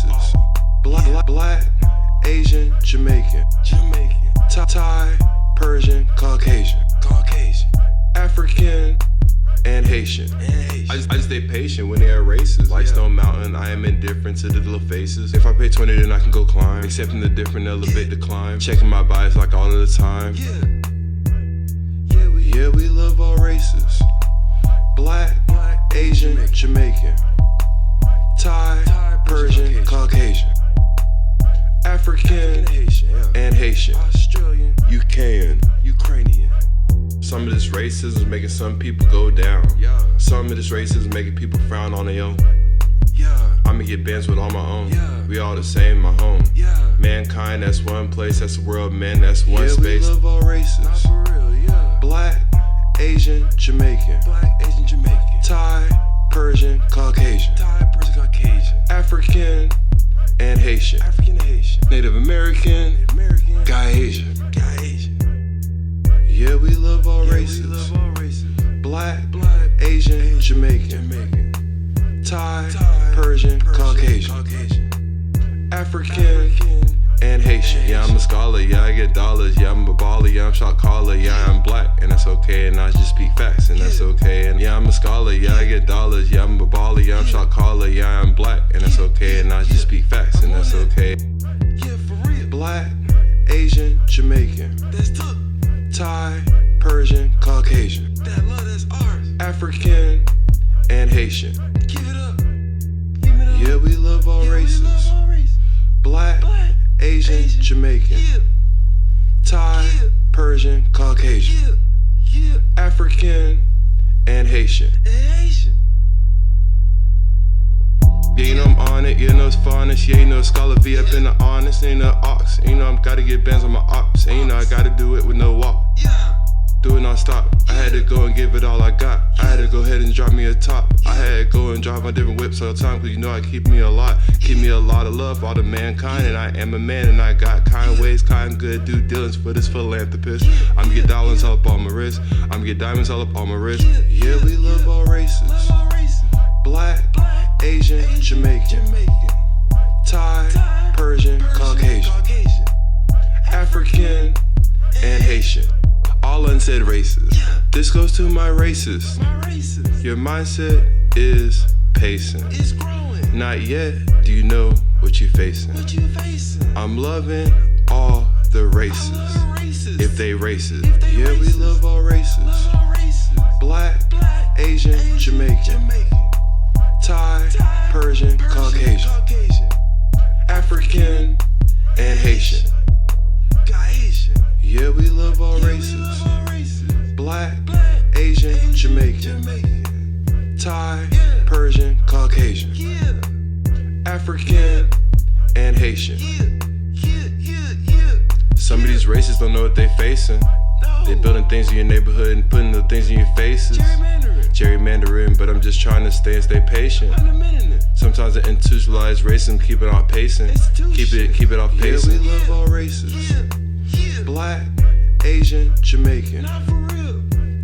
races. Black, Asian, Jamaican, Thai, Persian, Caucasian, African, and Haitian. I just stay patient when they are racist. Like Stone Mountain, I am indifferent to the little faces. If I pay 20, then I can go climb. Accepting the different, elevate the climb. Checking my bias like all of the time. Yeah, we love all races. Black, Asian, Jamaican, Thai, Persian, Caucasian, African, and Haitian, Australian, Ukrainian. Some of this racism is making some people go down. Some of this racism is making people frown on their own. I'ma get bands with all my own. We all the same, my home. Mankind, that's one place, that's the world, man, that's one space. We love all races. Black, Asian, Jamaican, Thai, Persian, Caucasian, African, and Haitian, Native American, Guy Asian. Yeah, we love all races. Black, Asian, Jamaican, Thai, Persian, Caucasian, African, and Haitian. Yeah, I'm a scholar, yeah, I get dollars. Yeah, I'm a baller, yeah, I'm shot caller. Yeah, I'm black, and that's okay, and I just speak facts, and that's okay. And yeah, I'm a scholar, yeah, I get dollars. Yeah, I'm a baller, yeah, I'm shot caller. Yeah, I'm black, and that's okay, and I just speak facts, and that's okay. Black, Asian, Jamaican, Thai, Persian, Caucasian, African, and Haitian. Yeah, we love all races. Black, Asian, Jamaican, Thai, Persian, Caucasian, African, and Haitian. Yeah, you know I'm on it, you know it's fondness. Yeah, you know ScholarV up in the honest, ain't no ox. And you know I'm gotta get bands on my ops. And you know I gotta do it with no walk. Do it non-stop. I had to go and give it all I got. I had to go ahead and drop me a top. I had to go and drive my different whips all the time, cause you know I keep me a lot of love for all the mankind. And I am a man and I got kind ways, kind good due diligence for this philanthropist. I'ma get dollars all up on my wrist. I'ma get diamonds all up on my wrist. Yeah, we love all races. Black, Asian, Jamaican, Thai, Persian, Caucasian, African, and Haitian. All unsaid races. This goes to my races. Your mindset is pacing. Not yet do you know what you're facing. I'm loving all the races. If they racist. Yeah, we love all races. Black, Asian, Jamaican, Thai, Persian, Caucasian, African, and Haitian. Yeah, we love all races. Black, Asian, Jamaican, Thai, Persian, Caucasian, African, and Haitian. Some of these races don't know what they facing. They building things in your neighborhood and putting the things in your faces. Gerrymandering, but I'm just trying to stay patient. Sometimes the institutionalized racism keep it off pacing. Keep it off pacing. Yeah, we love all races. Black, Asian, Jamaican,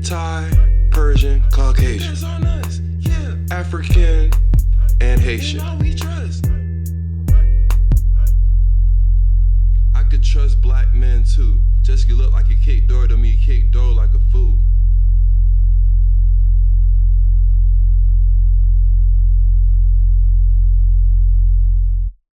Thai, Persian, Caucasian, African, and Haitian. I could trust black men too. Just you look like you kick door to me, you kick door like a fool.